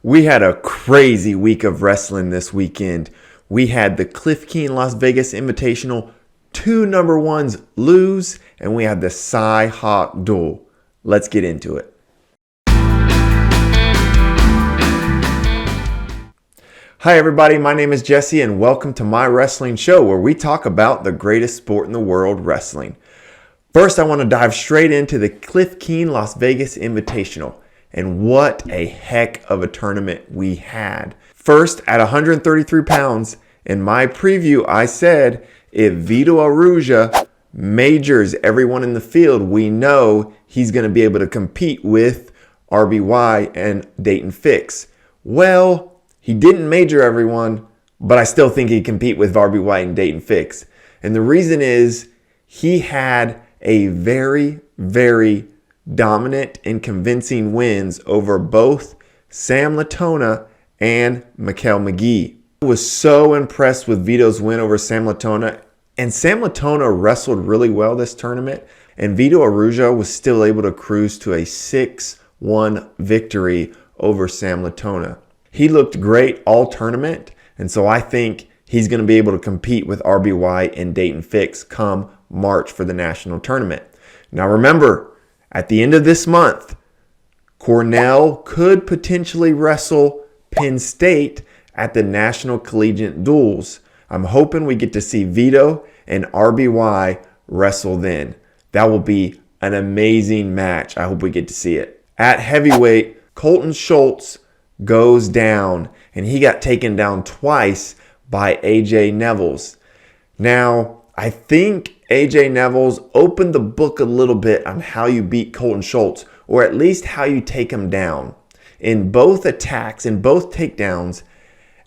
We had a crazy week of wrestling this weekend. We had the Cliff Keen Las Vegas Invitational, 2 number ones lose, and we had the Cy Hawk duel. Let's get into it. Hi everybody, my name is Jesse and welcome to my wrestling show where we talk about the greatest sport in the world, wrestling. First, I want to dive straight into the Cliff Keen Las Vegas Invitational. And what a heck of a tournament we had. First, at 133 pounds, in my preview, I said if Vito Arujau majors everyone in the field, we know he's going to be able to compete with RBY and Dayton Fix. Well, he didn't major everyone, but I still think he'd compete with RBY and Dayton Fix. And the reason is he had a very dominant and convincing wins over both Sam Latona and Mikael McGee. I was so impressed with Vito's win over Sam Latona, and Sam Latona wrestled really well this tournament, and Vito Arujau was still able to cruise to a 6-1 victory over Sam Latona. He looked great all tournament, and so I think he's going to be able to compete with RBY and Dayton Fix come March for the national tournament. Now remember, at the end of this month, Cornell could potentially wrestle Penn State at the National Collegiate Duels. I'm hoping we get to see Vito and RBY wrestle then. That will be an amazing match. I hope we get to see it. At heavyweight, Colton Schultz goes down, and he got taken down twice by AJ Nevels. Now, I think AJ Nevels opened the book a little bit on how you beat Colton Schultz, or at least how you take him down. In both attacks, in both takedowns,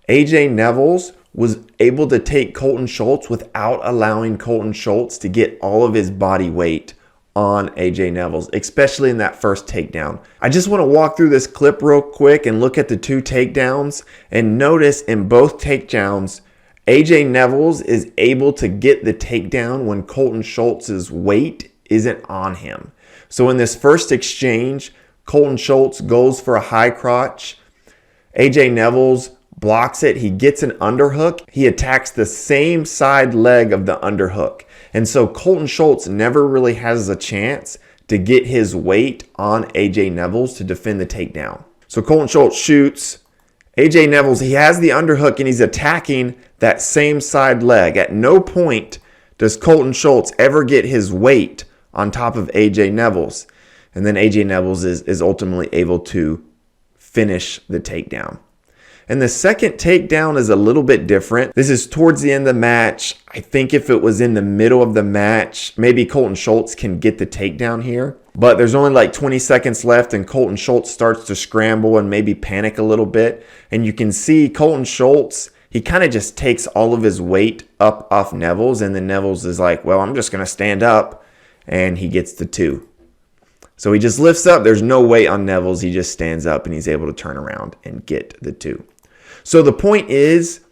AJ Nevels was able to take Colton Schultz without allowing Colton Schultz to get all of his body weight on AJ Nevels, especially in that first takedown. I just want to walk through this clip real quick and look at the 2 takedowns and notice in both takedowns, AJ Nevels is able to get the takedown when Colton Schultz's weight isn't on him. So in this first exchange, Colton Schultz goes for a high crotch. AJ Nevels blocks it. He gets an underhook. He attacks the same side leg of the underhook. And so Colton Schultz never really has a chance to get his weight on AJ Nevels to defend the takedown. So Colton Schultz shoots. AJ Nevels, he has the underhook and he's attacking that same side leg. At no point does Colton Schultz ever get his weight on top of AJ Nevels. And then AJ Nevels is ultimately able to finish the takedown. And the second takedown is a little bit different. This is towards the end of the match. I think if it was in the middle of the match, maybe Colton Schultz can get the takedown here. But there's only like 20 seconds left and Colton Schultz starts to scramble and maybe panic a little bit. And you can see Colton Schultz, he kind of just takes all of his weight up off Nevels. And then Nevels is like, well, I'm just going to stand up. And he gets the 2. So he just lifts up. There's no weight on Nevels. He just stands up and he's able to turn around and get the 2. So the point is,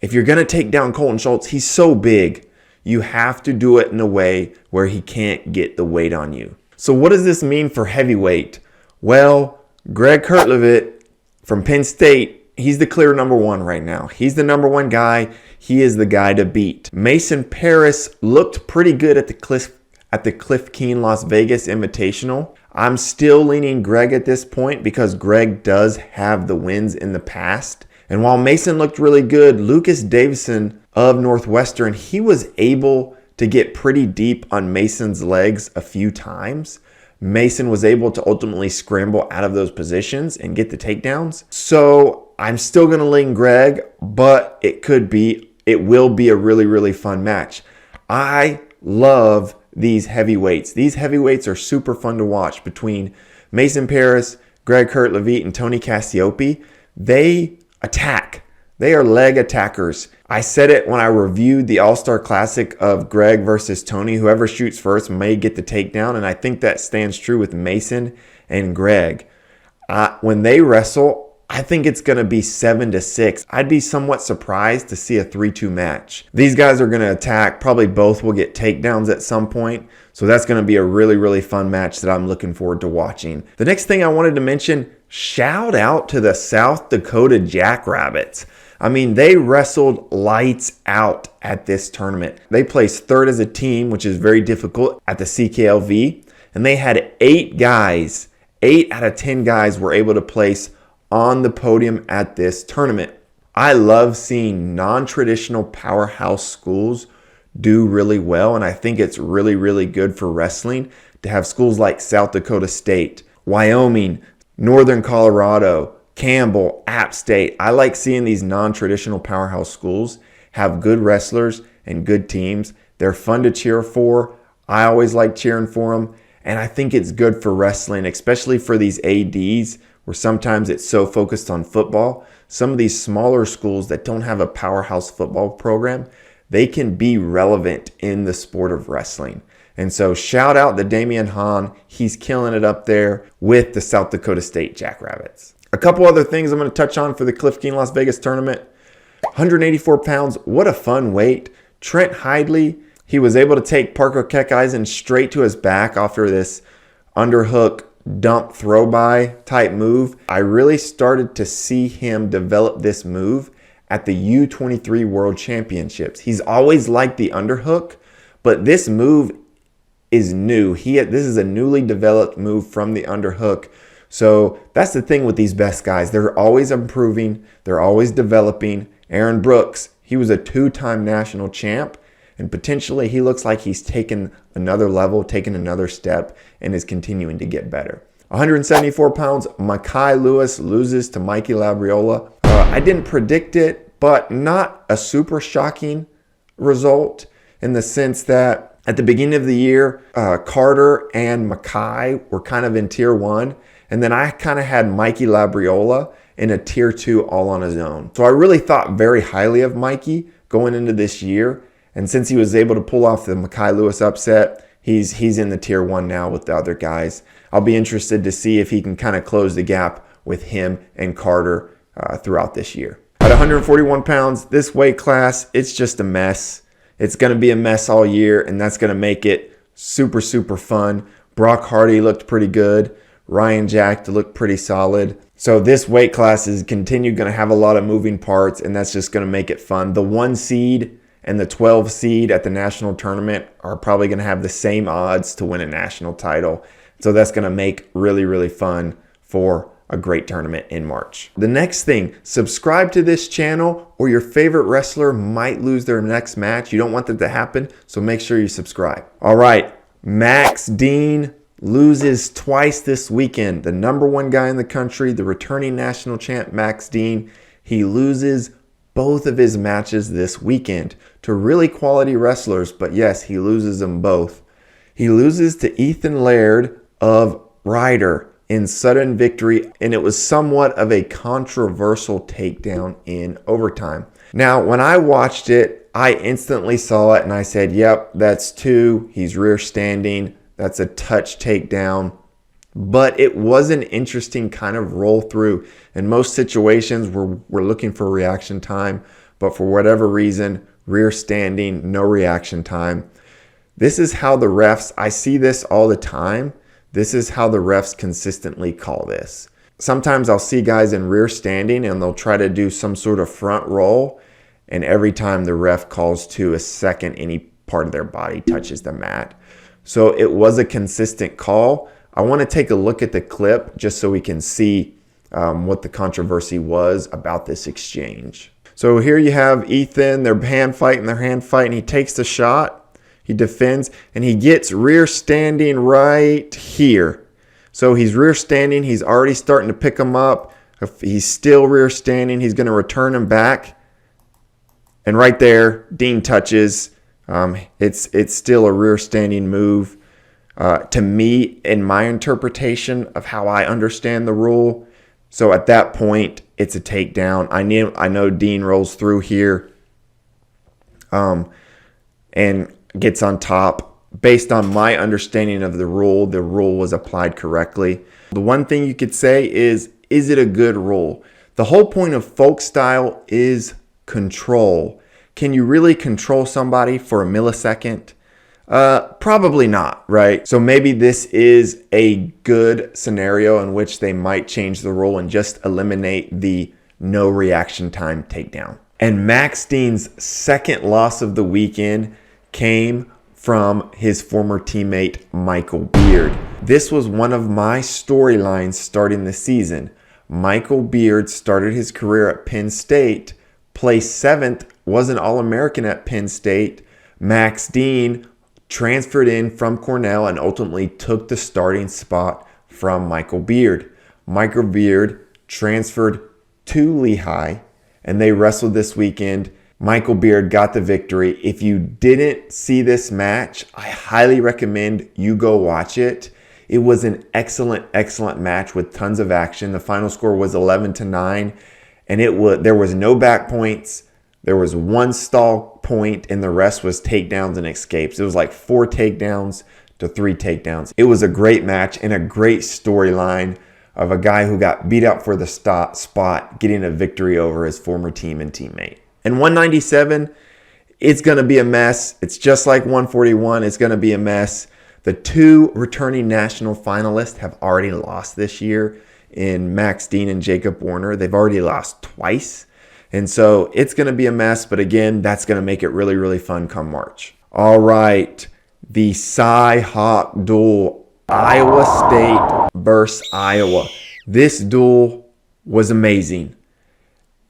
if you're going to take down Colton Schultz, he's so big, you have to do it in a way where he can't get the weight on you. So what does this mean for heavyweight? Well, Greg Kurtlevitt from Penn State, he's the clear number 1 right now. He's the number 1 guy. He is the guy to beat. Mason Paris looked pretty good at the Cliff Keen Las Vegas Invitational. I'm still leaning Greg at this point because Greg does have the wins in the past. And while Mason looked really good, Lucas Davison of Northwestern, he was able to get pretty deep on Mason's legs a few times. Mason was able to ultimately scramble out of those positions and get the takedowns. So I'm still going to lean Greg, but it will be a really fun match. I love these heavyweights. These heavyweights are super fun to watch between Mason Paris, Greg Kurtlevitt, and Tony Cassiope. They attack. They are leg attackers. I said it when I reviewed the All-Star Classic of Greg versus Tony. Whoever shoots first may get the takedown, and I think that stands true with Mason and Greg. When they wrestle, I think it's going to be 7-6. I'd be somewhat surprised to see a 3-2 match. These guys are going to attack. Probably both will get takedowns at some point. So that's going to be a really fun match that I'm looking forward to watching. The next thing I wanted to mention, shout out to the South Dakota Jackrabbits. I mean, they wrestled lights out at this tournament. They placed third as a team, which is very difficult at the CKLV. And they had 8 guys, 8 out of 10 guys were able to place on the podium at this tournament. I love seeing non-traditional powerhouse schools do really well. And I think it's really, really good for wrestling to have schools like South Dakota State, Wyoming, Northern Colorado, Campbell, App State. I like seeing these non-traditional powerhouse schools have good wrestlers and good teams. They're fun to cheer for. I always like cheering for them. And I think it's good for wrestling, especially for these ADs, where sometimes it's so focused on football. Some of these smaller schools that don't have a powerhouse football program, they can be relevant in the sport of wrestling. And so shout out to Damian Hahn. He's killing it up there with the South Dakota State Jackrabbits. A couple other things I'm going to touch on for the Cliff Keen Las Vegas tournament. 184 pounds. What a fun weight. Trent Hidley, he was able to take Parker Keckeisen straight to his back after this underhook dump throw by type move. I really started to see him develop this move at the U23 World Championships. He's always liked the underhook, but this move is new. This is a newly developed move from the underhook. So that's the thing with these best guys. They're always improving. They're always developing. Aaron Brooks, he was a 2-time national champ, and potentially he looks like he's taken another level, taken another step, and is continuing to get better. 174 pounds, Mekhi Lewis loses to Mikey Labriola. I didn't predict it, but not a super shocking result in the sense that at the beginning of the year, Carter and Mekhi were kind of in tier 1, and then I kind of had Mikey Labriola in a tier 2 all on his own. So I really thought very highly of Mikey going into this year. And since he was able to pull off the Mekhi Lewis upset, he's in the tier 1 now with the other guys. I'll be interested to see if he can kind of close the gap with him and Carter throughout this year. At 141 pounds, this weight class, it's just a mess. It's going to be a mess all year, and that's going to make it super, super fun. Brock Hardy looked pretty good. Ryan Jack looked pretty solid. So this weight class is going to have a lot of moving parts, and that's just going to make it fun. The 1 seed and the 12 seed at the national tournament are probably going to have the same odds to win a national title. So that's going to make really, really fun for a great tournament in March. The next thing, subscribe to this channel or your favorite wrestler might lose their next match. You don't want that to happen, so make sure you subscribe. All right, Max Dean loses twice this weekend. The number 1 guy in the country, the returning national champ Max Dean, he loses both of his matches this weekend to really quality wrestlers, but yes, he loses them both. He loses to Ethan Laird of Ryder in sudden victory, and it was somewhat of a controversial takedown in overtime. Now, when I watched it, I instantly saw it and I said, yep, that's 2. He's rear standing. That's a touch takedown. But it was an interesting kind of roll through. In most situations, we're looking for reaction time, but for whatever reason, rear standing, no reaction time. This is how the refs, I see this all the time. This is how the refs consistently call this. Sometimes I'll see guys in rear standing and they'll try to do some sort of front roll, and every time the ref calls to a second, any part of their body touches the mat. So it was a consistent call. I want to take a look at the clip just so we can see what the controversy was about this exchange. So here you have Ethan, they're hand fighting, he takes the shot. He defends, and he gets rear standing right here. So he's rear standing. He's already starting to pick him up. If he's still rear standing, he's going to return him back. And right there, Dean touches. It's still a rear standing move. To me, in my interpretation of how I understand the rule. So at that point, it's a takedown. I know Dean rolls through here. And gets on top. Based on my understanding of the rule was applied correctly. The one thing you could say is it a good rule? The whole point of folk style is control. Can you really control somebody for a millisecond? Probably not, right? So maybe this is a good scenario in which they might change the rule and just eliminate the no reaction time takedown. And Max Dean's second loss of the weekend came from his former teammate, Michael Beard. This was one of my storylines starting the season. Michael Beard started his career at Penn State, placed 7th, was an All-American at Penn State. Max Dean transferred in from Cornell and ultimately took the starting spot from Michael Beard. Michael Beard transferred to Lehigh, and they wrestled this weekend. Michael Beard got the victory. If you didn't see this match, I highly recommend you go watch it. It was an excellent match with tons of action. The final score was 11-9, and there was no back points. There was one stall point, and the rest was takedowns and escapes. It was like 4 takedowns to 3 takedowns. It was a great match and a great storyline of a guy who got beat up for the spot, getting a victory over his former team and teammate. And 197, it's going to be a mess. It's just like 141. It's going to be a mess. The 2 returning national finalists have already lost this year in Max Dean and Jacob Warner. They've already lost twice. And so it's going to be a mess. But again, that's going to make it really fun come March. All right. The Cy-Hawk duel. Iowa State versus Iowa. This duel was amazing.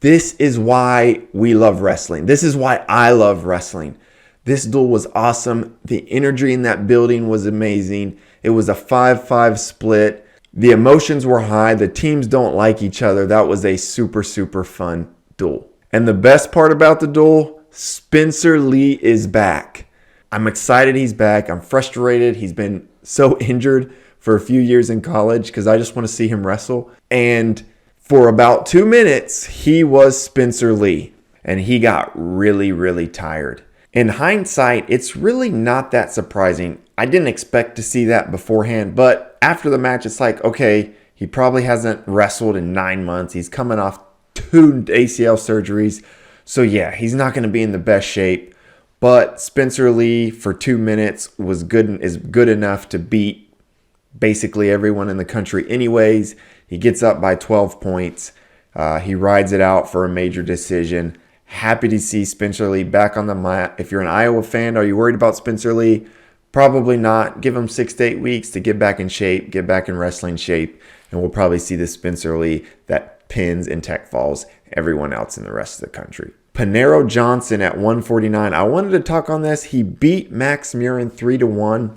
This is why we love wrestling. This is why I love wrestling. This duel was awesome. The energy in that building was amazing. It was a 5-5 split. The emotions were high. The teams don't like each other. That was a super fun duel. And the best part about the duel, Spencer Lee is back. I'm excited he's back. I'm frustrated. He's been so injured for a few years in college because I just want to see him wrestle. And for about 2 minutes, he was Spencer Lee. And he got really tired. In hindsight, it's really not that surprising. I didn't expect to see that beforehand. But after the match, it's like, okay, he probably hasn't wrestled in 9 months. He's coming off 2 ACL surgeries. So yeah, he's not going to be in the best shape. But Spencer Lee for 2 minutes is good enough to beat basically everyone in the country anyways. He gets up by 12 points. He rides it out for a major decision. Happy to see Spencer Lee back on the mat. If you're an Iowa fan, are you worried about Spencer Lee? Probably not. Give him 6 to 8 weeks to get back in shape, get back in wrestling shape, and we'll probably see the Spencer Lee that pins and tech falls everyone else in the rest of the country. Panero Johnson at 149. I wanted to talk on this. He beat Max Murin 3-1.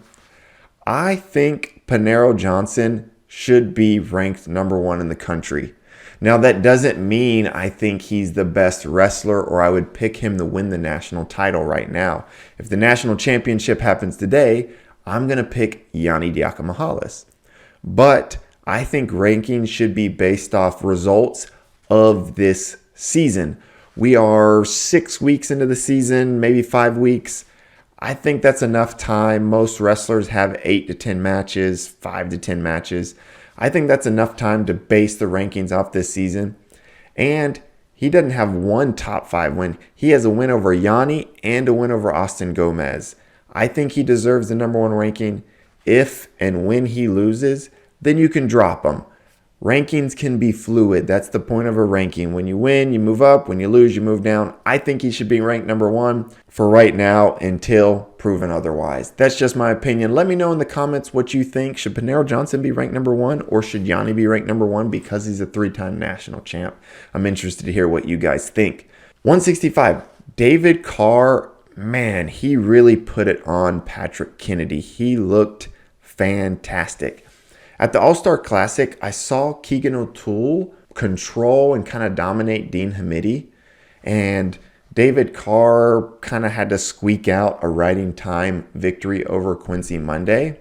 I think Panero Johnson should be ranked number 1 in the country. Now, that doesn't mean I think he's the best wrestler or I would pick him to win the national title right now. If the national championship happens today, I'm going to pick Yanni Diakomihalis. But I think rankings should be based off results of this season. We are 6 weeks into the season, maybe 5 weeks. I think that's enough time. Most wrestlers have 8 to 10 matches, 5 to 10 matches. I think that's enough time to base the rankings off this season. And he doesn't have one top 5 win. He has a win over Yanni and a win over Austin Gomez. I think he deserves the number 1 ranking. If and when he loses, then you can drop him. Rankings can be fluid. That's the point of a ranking. When you win, you move up. When you lose, you move down. I think he should be ranked number 1 for right now until proven otherwise. That's just my opinion. Let me know in the comments what you think. Should Panero Johnson be ranked number 1 or should Yanni be ranked number 1 because he's a 3-time national champ? I'm interested to hear what you guys think. 165, David Carr, man, he really put it on Patrick Kennedy. He looked fantastic. At the All-Star Classic, I saw Keegan O'Toole control and kind of dominate Dean Hamidi. And David Carr kind of had to squeak out a riding time victory over Quincy Monday.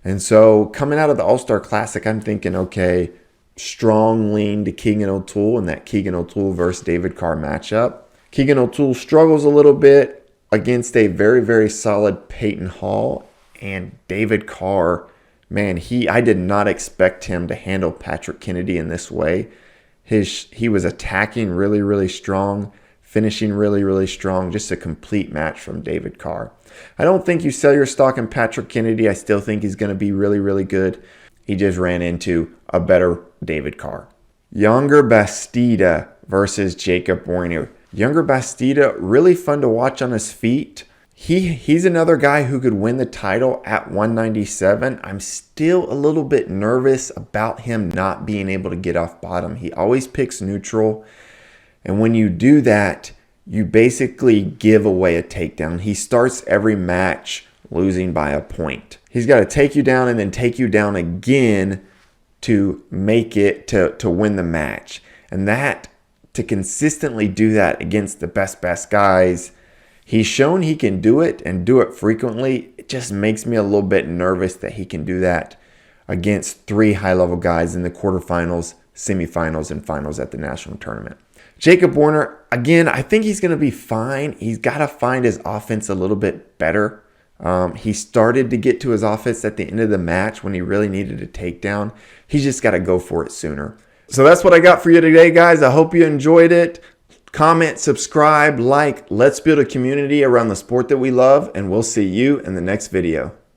And so coming out of the All-Star Classic, I'm thinking, okay, strong lean to Keegan O'Toole in that Keegan O'Toole versus David Carr matchup. Keegan O'Toole struggles a little bit against a very solid Peyton Hall. And David Carr, man, I did not expect him to handle Patrick Kennedy in this way. He was attacking really strong, finishing really, really strong. Just a complete match from David Carr. I don't think you sell your stock in Patrick Kennedy. I still think he's going to be really, really good. He just ran into a better David Carr. Younger Bastida versus Jacob Warner. Younger Bastida, really fun to watch on his feet. He's another guy who could win the title at 197. I'm still a little bit nervous about him not being able to get off bottom. He always picks neutral. And when you do that, you basically give away a takedown. He starts every match losing by a point. He's got to take you down and then take you down again to make it to win the match. And that, to consistently do that against the best guys, he's shown he can do it and do it frequently. It just makes me a little bit nervous that he can do that against 3 high-level guys in the quarterfinals, semifinals, and finals at the national tournament. Jacob Warner, again, I think he's going to be fine. He's got to find his offense a little bit better. He started to get to his offense at the end of the match when he really needed a takedown. He's just got to go for it sooner. So that's what I got for you today, guys. I hope you enjoyed it. Comment, subscribe, like. Let's build a community around the sport that we love, and we'll see you in the next video.